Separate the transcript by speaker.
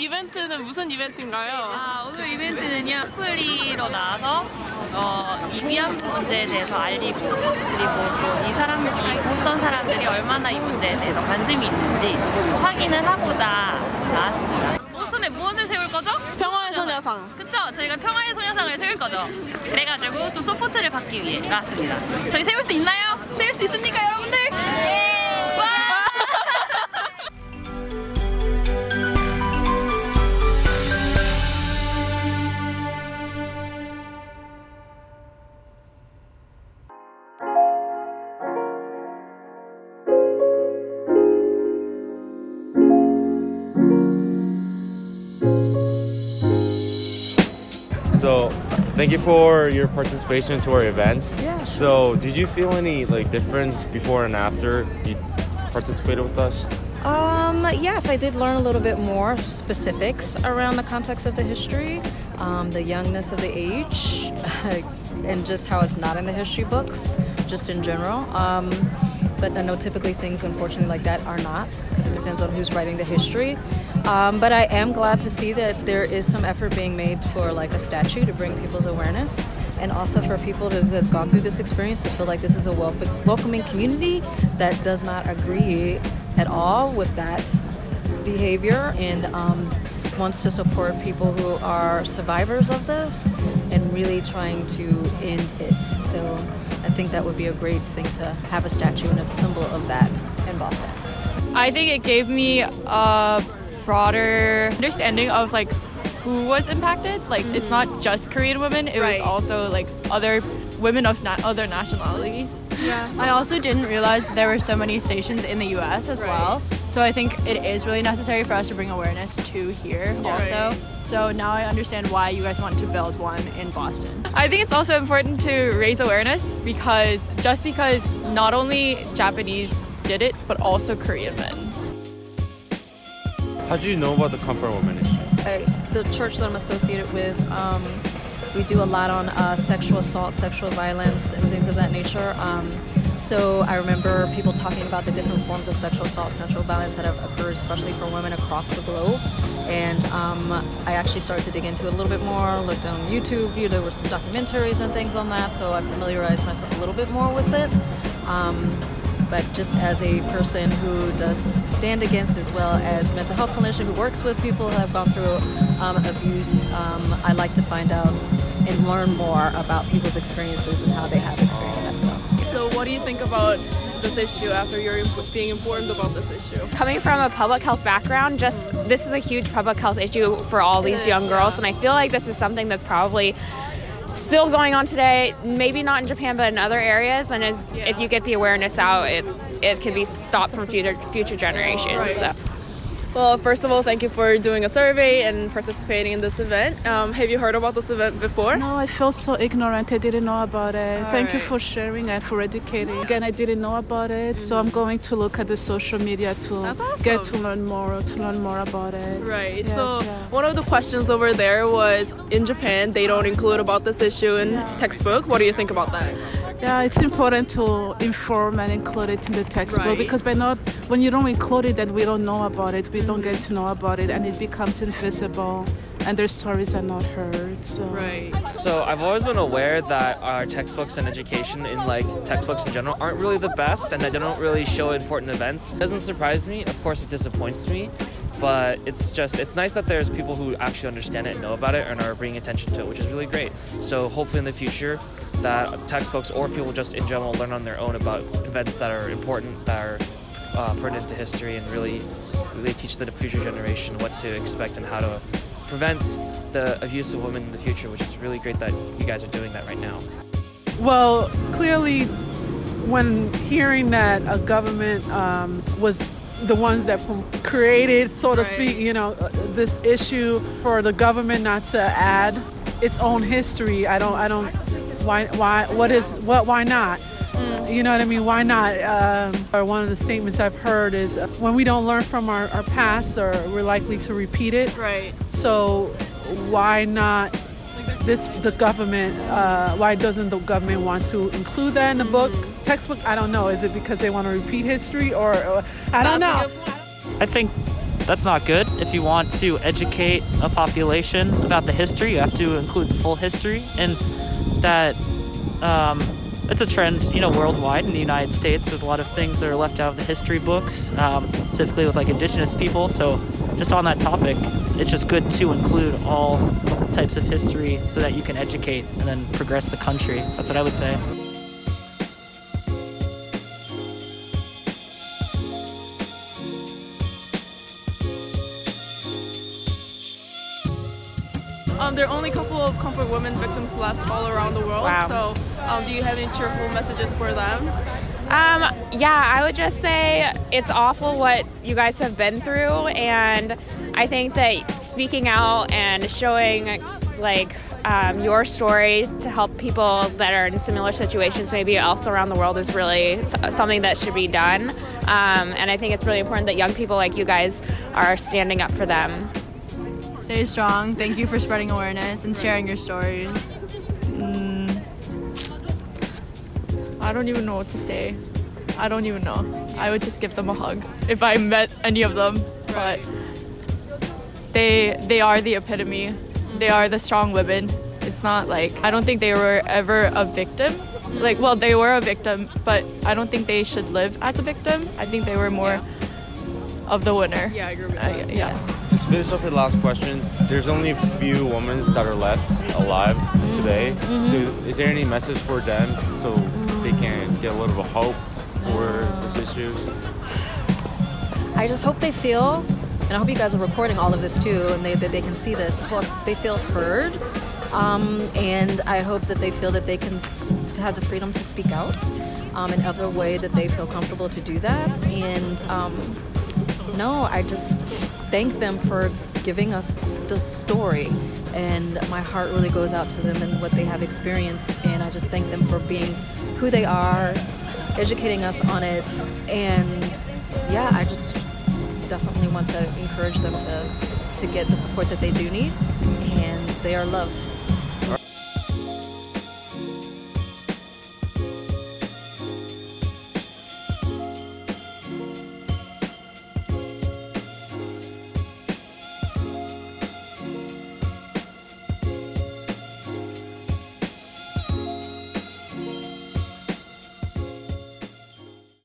Speaker 1: 이벤트는 무슨 이벤트인가요?
Speaker 2: 오늘 이벤트는요, 스쿨리로 나와서 이 위안부 문제에 대해서 알리고, 그리고 또 이 보스턴 사람들이 얼마나 이 문제에 대해서 관심이 있는지 확인을 하고자 나왔습니다. 보스턴에 무엇을 세울 거죠?
Speaker 1: 평화의 소녀상.
Speaker 2: 그쵸? 저희가 평화의 소녀상을 세울 거죠. 그래가지고 좀 서포트를 받기 위해 나왔습니다. 저희 세울 수 있나요? 세울 수 있습니까, 여러분들? 와!
Speaker 3: So, thank you for your participation to our events.
Speaker 4: Yeah, sure.
Speaker 3: So, did you feel any difference before and after you participated with us?
Speaker 4: Yes, I did learn a little bit more specifics around the context of the history, the youngness of the age, and just how it's not in the history books, just in general. But I know typically things, unfortunately, like that are not, because it depends on who's writing the history. But I am glad to see that there is some effort being made for a statue to bring people's awareness, and also for people who has gone through this experience to feel like this is a welcoming community that does not agree at all with that behavior and wants to support people who are survivors of this and really trying to end it. So I think that would be a great thing to have a statue and a symbol of that in Boston.
Speaker 5: I think it gave me a broader understanding of who was impacted. It's not just Korean women, it was also other women of other nationalities.
Speaker 6: Yeah, I also didn't realize there were so many stations in the US as well. So I think it is really necessary for us to bring awareness to here also. So now I understand why you guys want to build one in Boston.
Speaker 5: I think it's also important to raise awareness because not only Japanese did it, but also Korean men.
Speaker 3: How did you know about the Comfort Women issue?
Speaker 4: The church that I'm associated with, we do a lot on sexual assault, sexual violence, and things of that nature. So I remember people talking about the different forms of sexual assault, sexual violence that have occurred, especially for women across the globe. And I actually started to dig into it a little bit more, looked on YouTube, there were some documentaries and things on that, so I familiarized myself a little bit more with it. But just as a person who does stand against, as well as mental health clinician who works with people who have gone through abuse, I like to find out and learn more about people's experiences and how they have experienced that.
Speaker 1: So what do you think about this issue after you're being informed about this issue?
Speaker 7: Coming from a public health background, this is a huge public health issue for all these young girls, and I feel like this is something that's probably still going on today, maybe not in Japan, but in other areas. And if you get the awareness out, it can be stopped from future generations. So.
Speaker 1: Well, first of all, thank you for doing a survey and participating in this event. Have you heard about this event before?
Speaker 8: No, I feel so ignorant. I didn't know about it. Thank you for sharing and for educating. Again, I didn't know about it, so I'm going to look at the social media to get to learn more about it.
Speaker 1: Right.
Speaker 8: Yes,
Speaker 1: so
Speaker 8: yeah.
Speaker 1: one of the questions over there was, in Japan, they don't include about this issue in textbook. What do you think about that?
Speaker 8: Yeah, it's important to inform and include it in the textbook because when you don't include it, then we don't know about it. We don't get to know about it, and it becomes invisible, and their stories are not heard.
Speaker 9: So I've always been aware that our textbooks and education in textbooks in general aren't really the best, and that they don't really show important events. It doesn't surprise me. Of course, it disappoints me. But it's nice that there's people who actually understand it and know about it and are bringing attention to it, which is really great. So hopefully in the future that textbooks or people just in general learn on their own about events that are important, that are pertinent to history, and really teach the future generation what to expect and how to prevent the abuse of women in the future, which is really great that you guys are doing that right now.
Speaker 10: Well, clearly when hearing that a government was the ones that created, so to speak, this issue, for the government not to add its own history, why not? You know what I mean? Why not? Or one of the statements I've heard is when we don't learn from our past, or we're likely to repeat it.
Speaker 1: Right.
Speaker 10: So why not the government, why doesn't the government want to include that in the book? Textbook, I don't know. Is it because they want to repeat history, or I don't know?
Speaker 11: I think That's not good. If you want to educate a population about the history, you have to include the full history, and that it's a trend, worldwide. In the United States, there's a lot of things that are left out of the history books, specifically with like indigenous people. So just on that topic, it's just good to include all types of history so that you can educate and then progress the country. That's what I would say.
Speaker 1: There are only a couple of comfort women victims left all around the world.
Speaker 7: Wow.
Speaker 1: So do you have any cheerful messages for them?
Speaker 7: Yeah, I would just say it's awful what you guys have been through, and I think that speaking out and showing your story to help people that are in similar situations maybe also around the world is really something that should be done. And I think it's really important that young people like you guys are standing up for them.
Speaker 6: Stay strong. Thank you for spreading awareness and sharing your stories.
Speaker 5: I don't even know what to say. I don't even know. I would just give them a hug if I met any of them. But they are the epitome. They are the strong women. It's not like, I don't think they were ever a victim. They were a victim, but I don't think they should live as a victim. I think they were more of the winner.
Speaker 1: Yeah, I agree with that.
Speaker 5: Yeah.
Speaker 3: Just finish up with the last question. There's only a few women that are left alive today. So is there any message for them so they can get a little bit of hope for these issues?
Speaker 4: I just hope they feel, and I hope you guys are recording all of this too, and that they can see this. I hope they feel heard, and I hope that they feel that they can have the freedom to speak out in other way that they feel comfortable to do that. And I just thank them for giving us the story, and my heart really goes out to them and what they have experienced, and I just thank them for being who they are, educating us on it, and I just definitely want to encourage them to get the support that they do need, and they are loved.